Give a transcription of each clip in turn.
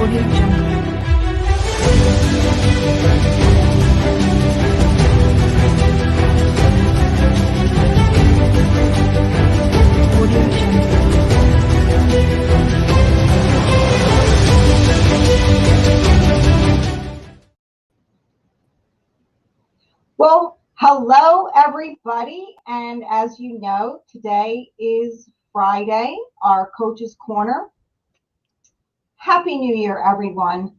Audio Jungle. Audio Jungle. Well, hello everybody, and as you know, today is Friday, our Coach's Corner. Happy New Year, everyone.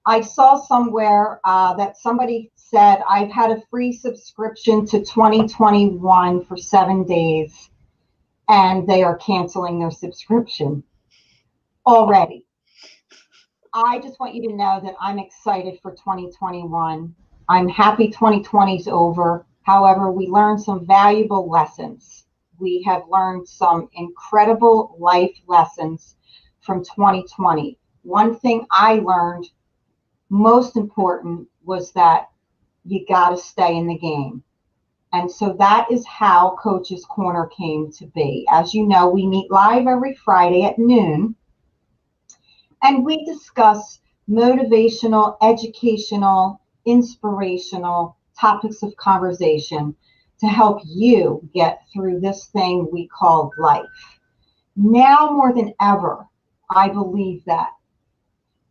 I saw somewhere that somebody said I've had a free subscription to 2021 for 7 days, and they are canceling their subscription already. I just want you to know that I'm excited for 2021. I'm happy 2020 is over. However, we learned some valuable lessons. We have learned some incredible life lessons from 2020. One thing I learned, most important, was that you got to stay in the game. And so that is how Coach's Corner came to be. As you know, we meet live every Friday at noon, and we discuss motivational, educational, inspirational topics of conversation to help you get through this thing we call life. Now more than ever, I believe that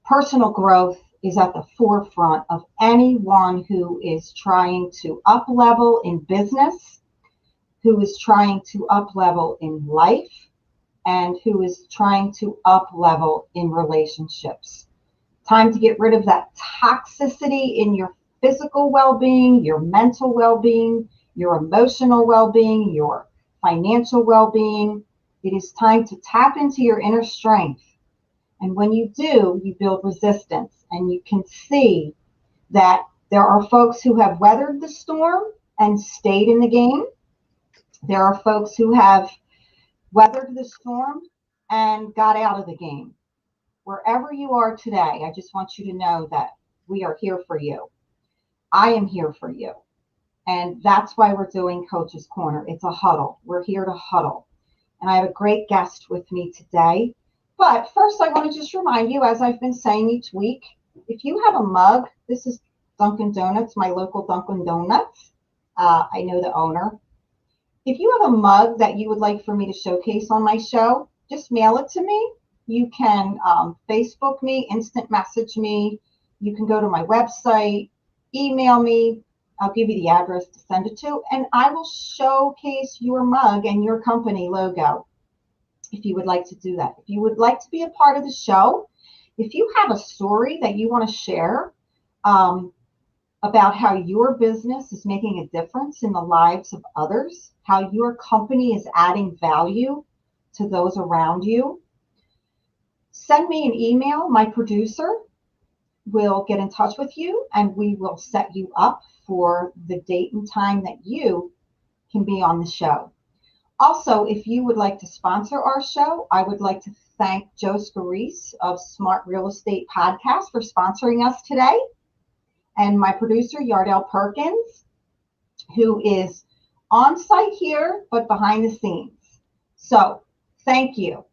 personal growth is at the forefront of anyone who is trying to up level in business, who is trying to up level in life, and who is trying to up level in relationships. Time to get rid of that toxicity in your physical well-being, your mental well-being, your emotional well-being, your financial well-being. It is time to tap into your inner strength. And when you do, you build resistance, and you can see that there are folks who have weathered the storm and stayed in the game. There are folks who have weathered the storm and got out of the game. Wherever you are today, I just want you to know that we are here for you. I am here for you. And that's why we're doing Coach's Corner. It's a huddle. We're here to huddle. And I have a great guest with me today. But first, I want to just remind you, as I've been saying each week, if you have a mug, this is Dunkin' Donuts, my local Dunkin' Donuts. I know the owner. If you have a mug that you would like for me to showcase on my show, just mail it to me. You can Facebook me, instant message me. You can go to my website, email me. I'll give you the address to send it to, and I will showcase your mug and your company logo if you would like to do that. If you would like to be a part of the show, if you have a story that you want to share about how your business is making a difference in the lives of others, how your company is adding value to those around you, send me an email. My producer will get in touch with you, and we will set you up for the date and time that you can be on the show. Also, if you would like to sponsor our show, I would like to thank Joe Scarice of Smart Real Estate Podcast for sponsoring us today, and my producer, Yardell Perkins, who is on site here, but behind the scenes. So thank you.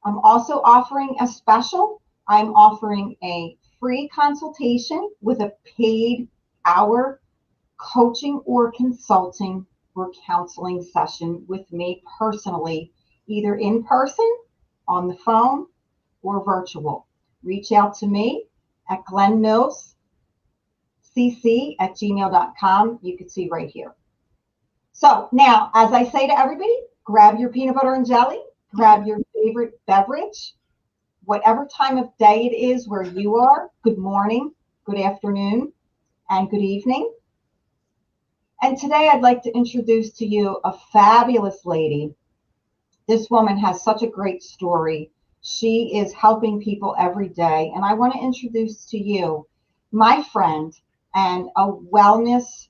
I'm also offering a special. I'm offering a free consultation with a paid hour coaching or consulting or counseling session with me personally, either in person, on the phone, or virtual. Reach out to me at glennmillscc@gmail.com. You can see right here. So now, as I say to everybody, grab your peanut butter and jelly, grab your favorite beverage, whatever time of day it is where you are. Good morning, good afternoon, and good evening. And today I'd like to introduce to you a fabulous lady. This woman has such a great story. She is helping people every day. And I want to introduce to you my friend and a wellness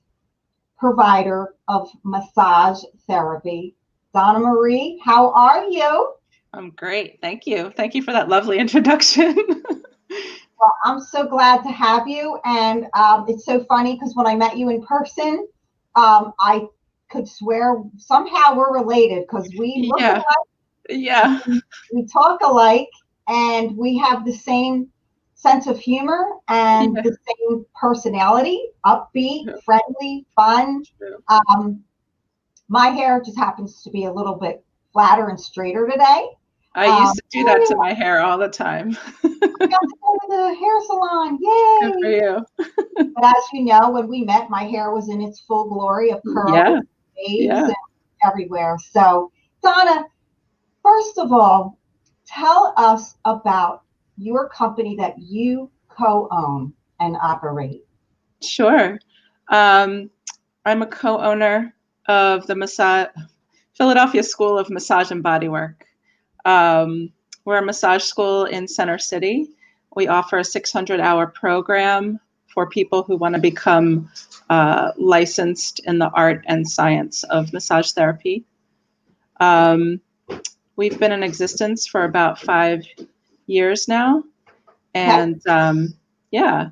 provider of massage therapy. Donna Marie, how are you? I'm great. Thank you. Thank you for that lovely introduction. Well, I'm so glad to have you. And it's so funny because when I met you in person, I could swear somehow we're related because we look alike, Yeah. we talk alike, and we have the same sense of humor and Yeah. the same personality, upbeat, Yeah. friendly, fun. True. My hair just happens to be a little bit flatter and straighter today. I Um, used to do that to my hair all the time. I got to go to the hair salon. Good for Yay! you. But as you know, when we met, my hair was in its full glory of curls, Yeah. waves, Yeah. and everywhere. So, Donna, first of all, tell us about your company that you co-own and operate. Sure. Um, I'm a co-owner of the Philadelphia School of Massage and Bodywork. We're a massage school in Center City. We offer a 600-hour program for people who want to become licensed in the art and science of massage therapy. Um, we've been in existence for about 5 years now. Okay. And yeah,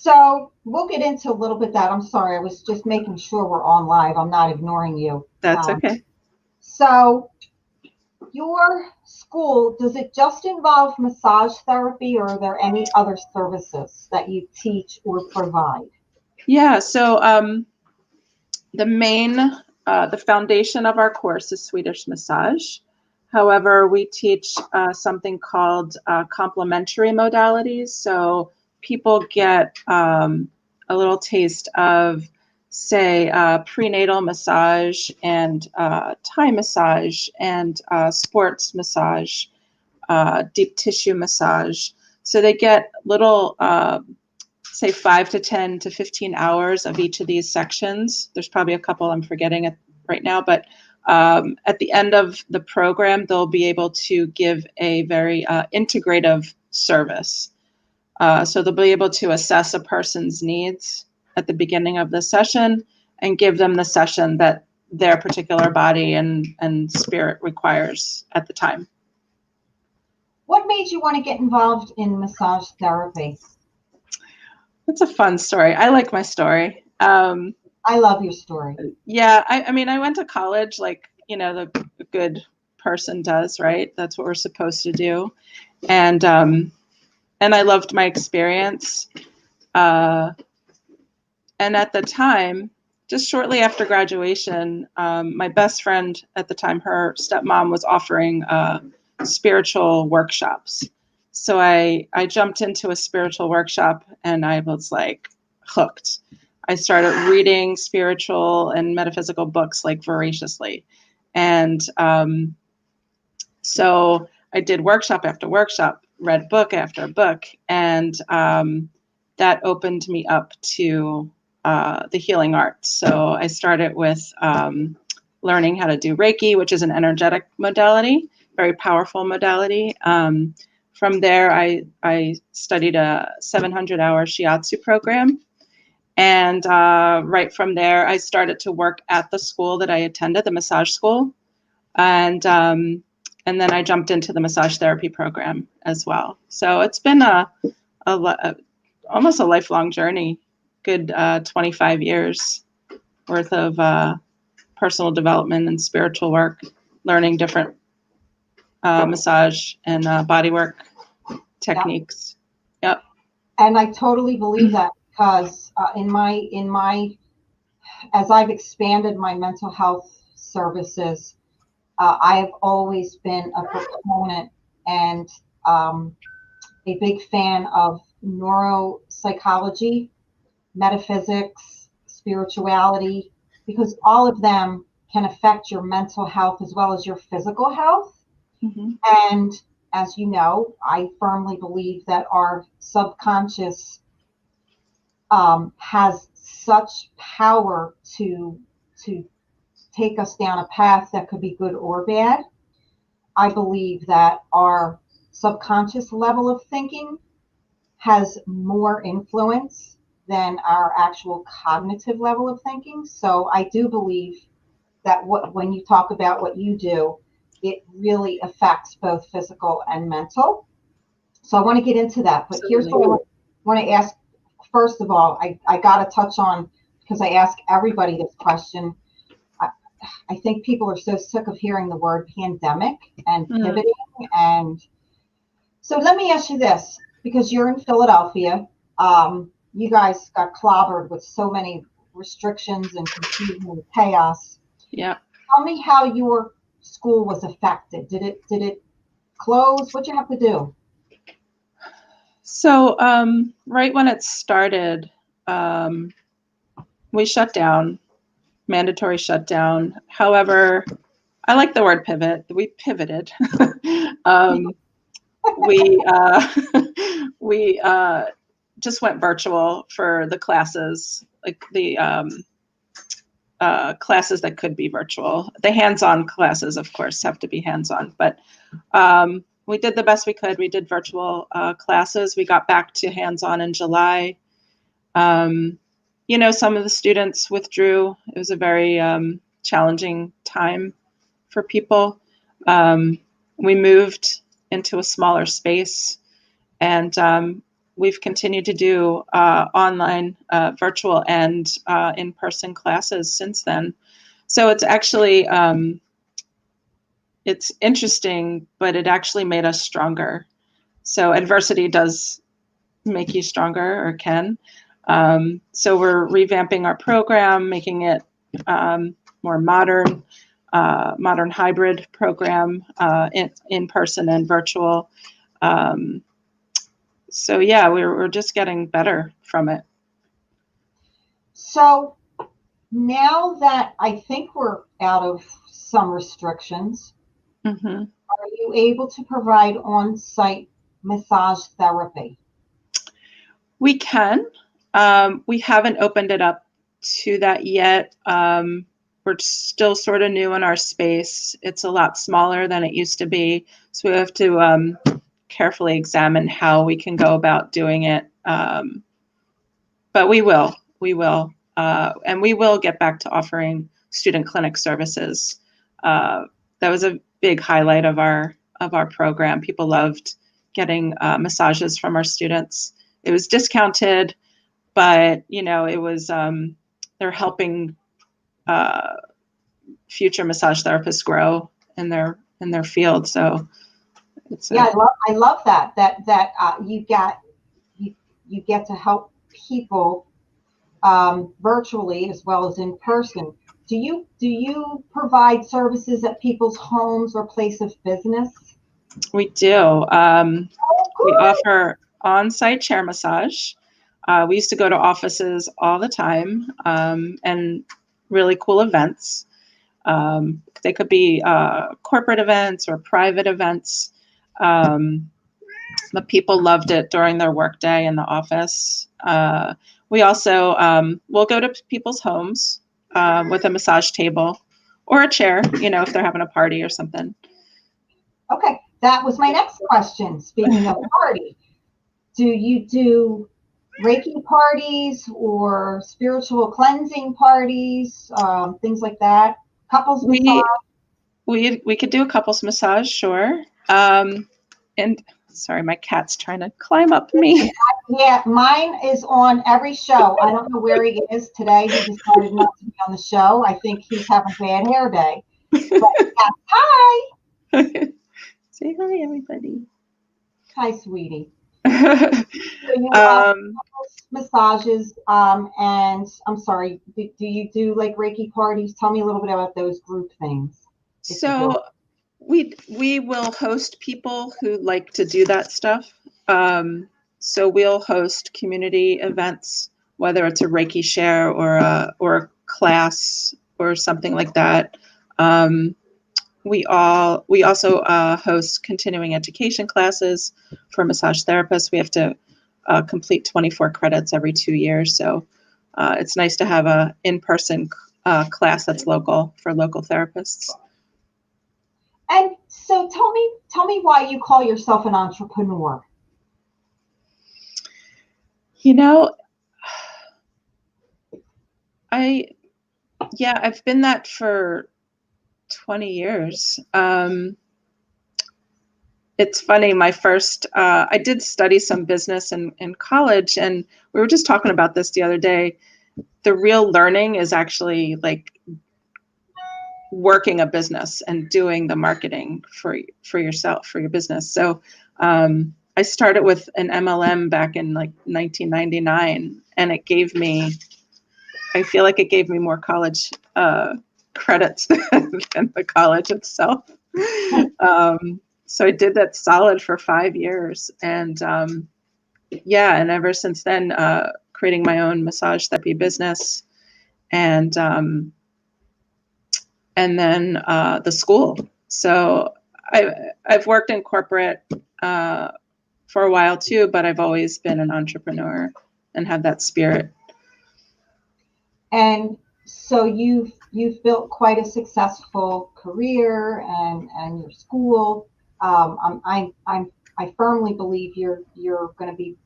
So we'll get into a little bit that. I'm sorry, I was just making sure we're on live. I'm not ignoring you. that's okay. So your school, does it just involve massage therapy or are there any other services that you teach or provide? Yeah, so the foundation of our course is Swedish massage. However, we teach something called complementary modalities. So people get a little taste of, say, prenatal massage and Thai massage and sports massage, deep tissue massage. So they get little say 5 to 10 to 15 hours of each of these sections. There's probably a couple I'm forgetting right now, but at the end of the program, they'll be able to give a very integrative service. So they'll be able to assess a person's needs at the beginning of the session and give them the session that their particular body and spirit requires at the time. What made you want to get involved in massage therapy? That's a fun story. I like my story. I love your story. Yeah, I mean, I went to college like, the good person does, right? That's what we're supposed to do. And I loved my experience. And at the time, just shortly after graduation, my best friend at the time, her stepmom was offering spiritual workshops. So I jumped into a spiritual workshop and I was like hooked. I started reading spiritual and metaphysical books like voraciously. And so I did workshop after workshop, read book after book, and that opened me up to the healing arts. So I started with learning how to do Reiki, which is an energetic modality, very powerful modality. From there, I studied a 700-hour shiatsu program. And right from there, I started to work at the school that I attended, the massage school. And then I jumped into the massage therapy program as well. So it's been almost a lifelong journey, good 25 years worth of personal development and spiritual work, learning different massage and body work techniques. Yep. And I totally believe that because in my as I've expanded my mental health services, I have always been a proponent and a big fan of neuropsychology, metaphysics, spirituality, because all of them can affect your mental health as well as your physical health. Mm-hmm. And as you know, I firmly believe that our subconscious has such power to take us down a path that could be good or bad. I believe that our subconscious level of thinking has more influence than our actual cognitive level of thinking. So I do believe that when you talk about what you do, it really affects both physical and mental. So I want to get into that. But here's Absolutely. what I want to ask. First of all, I got to touch on, because I ask everybody this question. I think people are so sick of hearing the word pandemic and pivoting. And So let me ask you this, because you're in Philadelphia, you guys got clobbered with so many restrictions and confusion and chaos. Yeah. Tell me how your school was affected. Did it close? What'd you have to do? So right when it started, we shut down, mandatory shutdown. However, I like the word pivot. We pivoted. um, we we just went virtual for the classes, like the classes that could be virtual. The hands-on classes, of course, have to be hands-on, but we did the best we could. We did virtual classes. We got back to hands-on in July. Some of the students withdrew. It was a very challenging time for people. We moved into a smaller space, and we've continued to do online, virtual, and in-person classes since then. So it's actually it's interesting, but it actually made us stronger. So adversity does make you stronger, or can. So we're revamping our program, making it more modern, modern hybrid program, in person and virtual. So yeah, we're just getting better from it. So now that I think we're out of some restrictions, Mm-hmm. are you able to provide on-site massage therapy? We can. We haven't opened it up to that yet. We're still sort of new in our space. It's a lot smaller than it used to be. So we have to carefully examine how we can go about doing it. But we will. And we will get back to offering student clinic services. That was a big highlight of our program. People loved getting massages from our students. It was discounted, but it was they're helping future massage therapists grow in their field. So it's Yeah, I love that you get to help people virtually as well as in person. Do you provide services at people's homes or place of business? we do. Oh, We good. offer on-site chair massage. We used to go to offices all the time, and really cool events. They could be corporate events or private events. But people loved it during their workday in the office. We also will go to people's homes with a massage table or a chair, if they're having a party or something. Okay, that was my next question. Speaking of party, do you do Reiki parties or spiritual cleansing parties, things like that? Couples massage? We could do a couples massage, sure. And sorry, my cat's trying to climb up me. Yeah, mine is on every show. I don't know where he is today. He decided not to be on the show. I think he's having a bad hair day. But yeah, hi. Say hi, everybody. Hi, sweetie. So you massages, and I'm sorry, do you do like Reiki parties? Tell me a little bit about those group things. So we will host people who like to do that stuff. So we'll host community events, whether it's a Reiki share or a class or something like that. We also host continuing education classes for massage therapists. We have to complete 24 credits every 2 years. So it's nice to have a in-person class that's local for local therapists. And so tell me why you call yourself an entrepreneur. I've been that for 20 years. It's funny, I did study some business in college, and we were just talking about this the other day. The real learning is actually like working a business and doing the marketing for yourself, for your business. So I started with an MLM back in like 1999, and it gave me, I feel like it gave me more college credits than the college itself. So I did that solid for 5 years. And yeah, and ever since then, creating my own massage therapy business, and then the school. So I've worked in corporate for a while too, but I've always been an entrepreneur and had that spirit. And so you've built quite a successful career and your school. I firmly believe you're going to be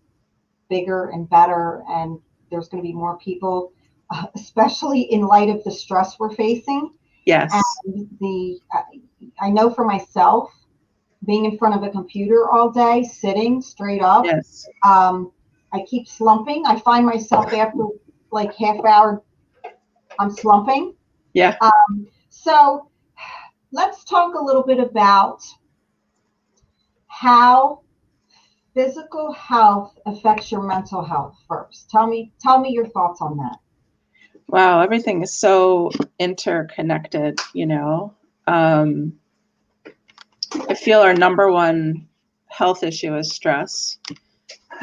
bigger and better, and there's going to be more people, especially in light of the stress we're facing. Yes. And I know for myself, being in front of a computer all day, sitting straight up, Yes. I keep slumping. I find myself after like half hour, I'm slumping. Yeah. So let's talk a little bit about how physical health affects your mental health first. Tell me your thoughts on that. Wow, everything is so interconnected, you know. I feel our number one health issue is stress.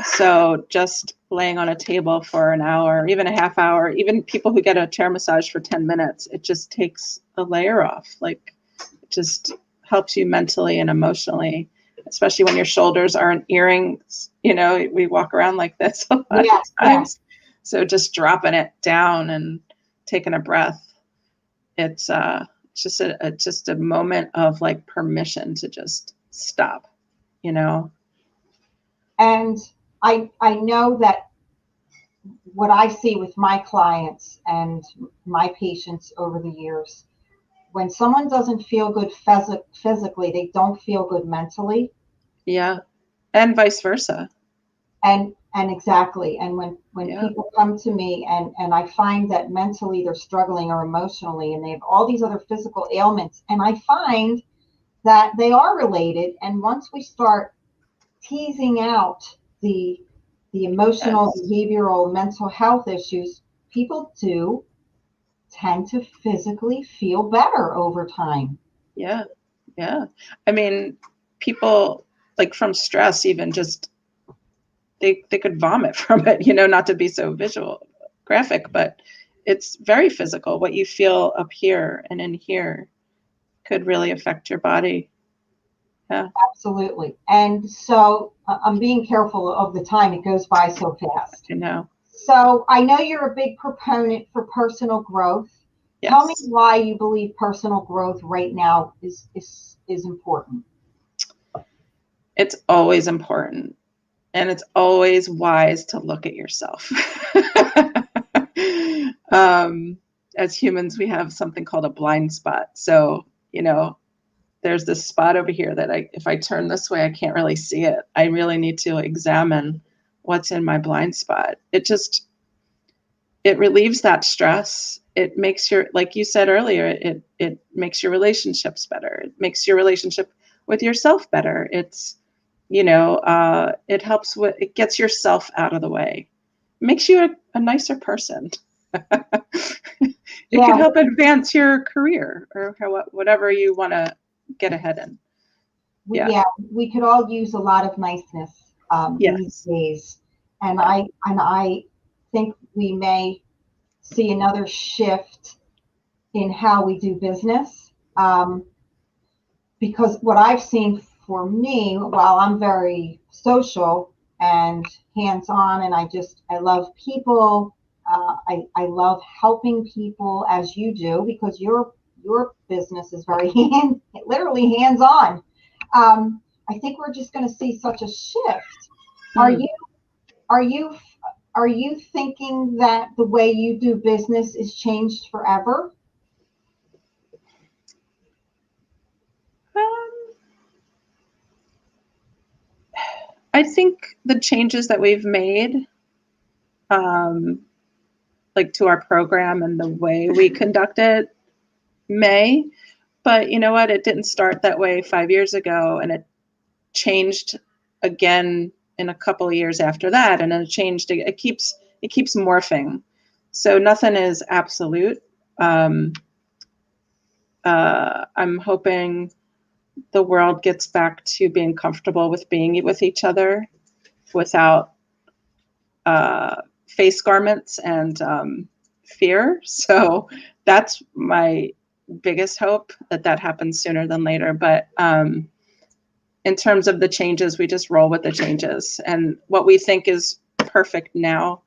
So just laying on a table for an hour, even a half hour, even people who get a chair massage for 10 minutes, it just takes a layer off. Like, it just helps you mentally and emotionally, especially when your shoulders aren't earrings. You know, we walk around like this a lot of times. So just dropping it down and taking a breath. It's just a moment of like permission to just stop, you know. And I know that what I see with my clients and my patients over the years, when someone doesn't feel good physically, they don't feel good mentally. Yeah. And vice versa. And exactly. And when Yeah. people come to me and I find that mentally they're struggling or emotionally and they have all these other physical ailments, and I find that they are related. And once we start teasing out the emotional, Yes. behavioral, mental health issues, people do tend to physically feel better over time. Yeah. Yeah. I mean, people like from stress, even just they could vomit from it, you know, not to be so visual graphic, but it's very physical. What you feel up here and in here could really affect your body. Yeah. Absolutely. And so I'm being careful of the time. It goes by so fast. You know. So I know you're a big proponent for personal growth. Yes. Tell me why you believe personal growth right now is important. It's always important, and it's always wise to look at yourself. As humans, we have something called a blind spot. So, you know, there's this spot over here that if I turn this way, I can't really see it. I really need to examine what's in my blind spot. It relieves that stress. It makes like you said earlier, it makes your relationships better. It makes your relationship with yourself better. It's, you know, it helps it gets yourself out of the way. It makes you a nicer person. It could help advance your career or whatever you want to get ahead in. Yeah, we could all use a lot of niceness these days, and I think we may see another shift in how we do business, because what I've seen for me, while I'm very social and hands-on, and I love people, I love helping people as you do, because your business is very literally hands-on. I think we're just going to see such a shift. Are you thinking that the way you do business is changed forever? I think the changes that we've made, like to our program and the way we conduct it, but you know what? It didn't start that way 5 years ago, and it changed again in a couple of years after that, and then it changed. It keeps morphing. So nothing is absolute. I'm hoping the world gets back to being comfortable with being with each other without face garments and fear. So that's my biggest hope, that happens sooner than later. But in terms of the changes, we just roll with the changes. And what we think is perfect now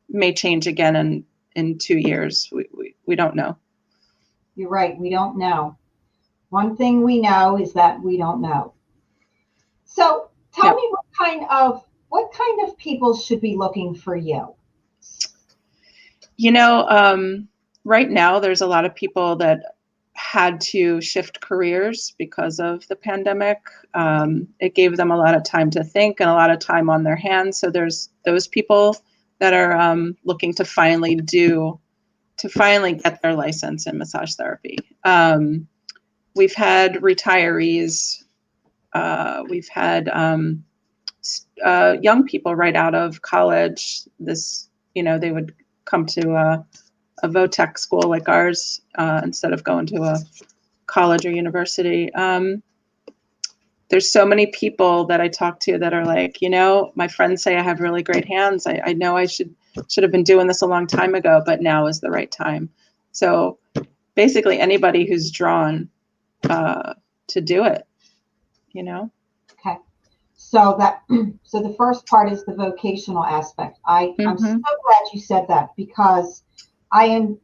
may change again in 2 years. We don't know. You're right. We don't know. One thing we know is that we don't know. So tell me what kind of people should be looking for you? Right now there's a lot of people that had to shift careers because of the pandemic. It gave them a lot of time to think and a lot of time on their hands. So there's those people that are looking to finally get their license in massage therapy. We've had retirees. We've had young people right out of college. They would come to a VOTEC school like ours instead of going to a college or university. There's so many people that I talk to that are like, my friends say I have really great hands. I know I should have been doing this a long time ago, but now is the right time. So basically anybody who's drawn to do it, Okay. So the first part is the vocational aspect. I'm so glad you said that, because I am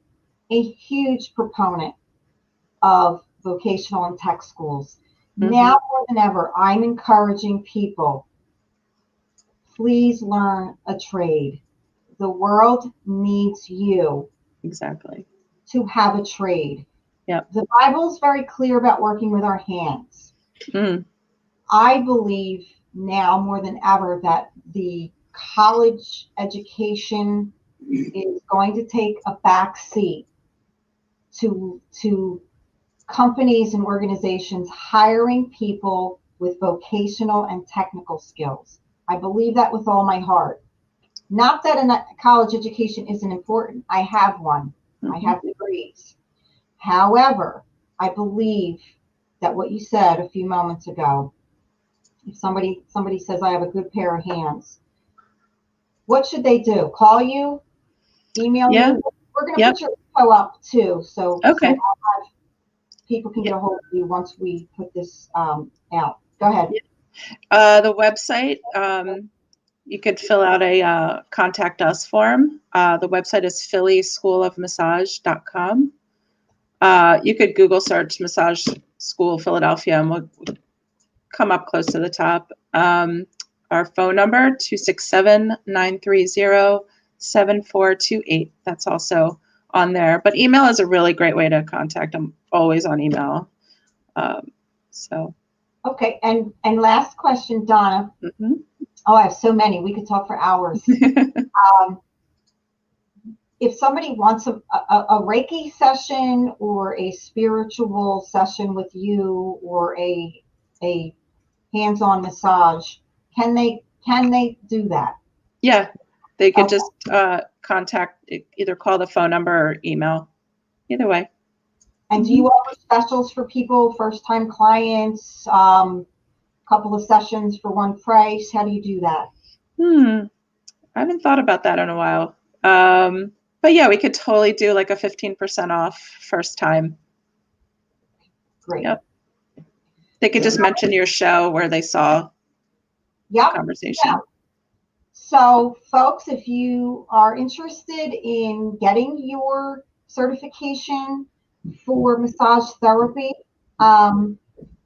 a huge proponent of vocational and tech schools. Now more than ever, I'm encouraging people, please learn a trade. The world needs you. Exactly. To have a trade. Yep. The Bible is very clear about working with our hands. I believe now more than ever that the college education is going to take a back seat to companies and organizations hiring people with vocational and technical skills. I believe that with all my heart. Not that a college education isn't important. I have one. I have degrees. However, I believe that what you said a few moments ago, if somebody says I have a good pair of hands, what should they do? Call you? Email you? We're going to put your info up too, so people can get a hold of you once we put this out. Go ahead. The website, you could fill out a contact us form. The website is phillyschoolofmassage.com. You could Google search Massage School Philadelphia and we'll come up close to the top. Our phone number, 267-930-7428. That's also on there. But email is a really great way to contact. I'm always on email. Okay, and last question, Donna. Oh, I have so many. We could talk for hours. If somebody wants a Reiki session or a spiritual session with you or a hands-on massage, can they do that? Yeah, they could just contact, either call the phone number or email. Either way. And do you offer specials for people, first-time clients, couple of sessions for one price? How do you do that? I haven't thought about that in a while. But yeah, we could totally do like a 15% off first time. Great. Yep. They could just mention your show where they saw conversation. Yeah. So folks, if you are interested in getting your certification for massage therapy,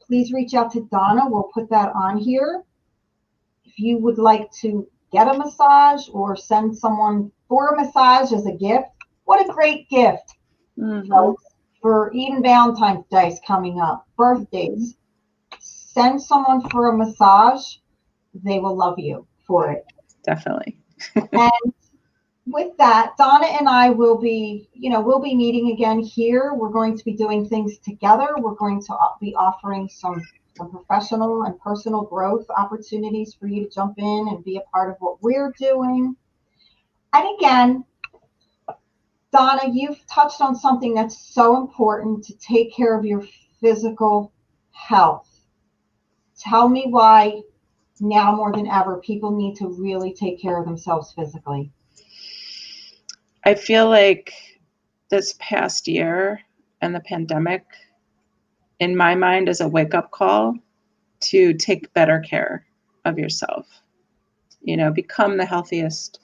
please reach out to Donna. We'll put that on here. If you would like to get a massage or send someone for a massage as a gift, what a great gift. Folks, for even Valentine's Day is coming up, birthdays. Send someone for a massage. They will love you for it. Definitely. And with that, Donna and I will be meeting again here. We're going to be doing things together. We're going to be offering some some professional and personal growth opportunities for you to jump in and be a part of what we're doing. And again, Donna, you've touched on something that's so important, to take care of your physical health. Tell me why now more than ever people need to really take care of themselves physically. I feel like this past year and the pandemic, in my mind, is a wake-up call to take better care of yourself. You know, become the healthiest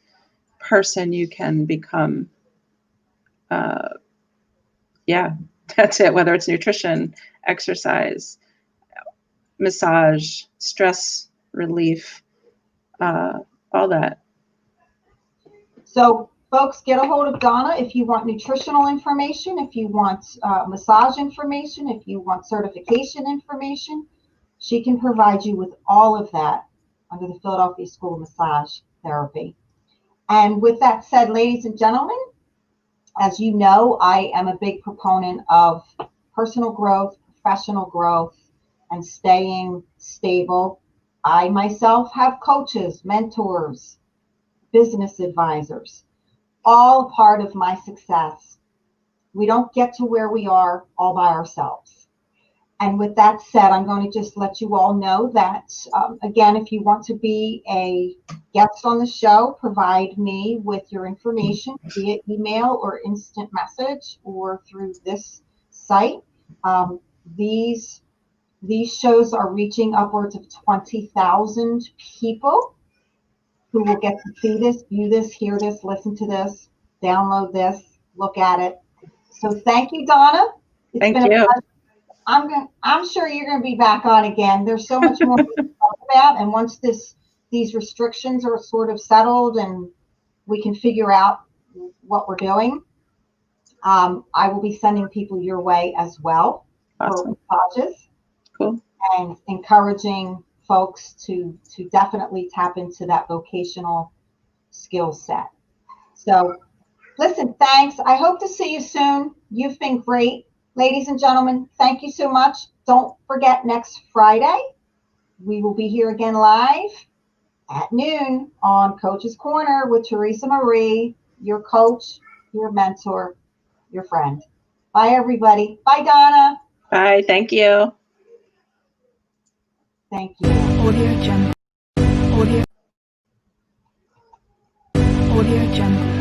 person you can become. Yeah, that's it. Whether it's nutrition, exercise, massage, stress relief, all that. So folks, get a hold of Donna if you want nutritional information, if you want massage information, if you want certification information. She can provide you with all of that under the Philadelphia School of Massage Therapy. And with that said, ladies and gentlemen, as you know, I am a big proponent of personal growth, professional growth, and staying stable. I myself have coaches, mentors, business advisors, all a part of my success. We don't get to where we are all by ourselves. And with that said, I'm going to just let you all know that, again, if you want to be a guest on the show, provide me with your information via email or instant message or through this site. These shows are reaching upwards of 20,000 people who will get to see this, view this, hear this, listen to this, download this, look at it. So thank you, Donna. It's Thank been a you. pleasure. I'm sure you're going to be back on again. There's so much more to talk about, and once these restrictions are sort of settled and we can figure out what we're doing, I will be sending people your way as well. Awesome. For massages. Cool. And encouraging folks to definitely tap into that vocational skill set. So listen, thanks. I hope to see you soon. You've been great. Ladies and gentlemen, thank you so much. Don't forget, next Friday, we will be here again live at noon on Coach's Corner with Theresa Marie, your coach, your mentor, your friend. Bye, everybody. Bye, Donna. Bye. Thank you. Thank you. Audio Jungle. Audio Jungle.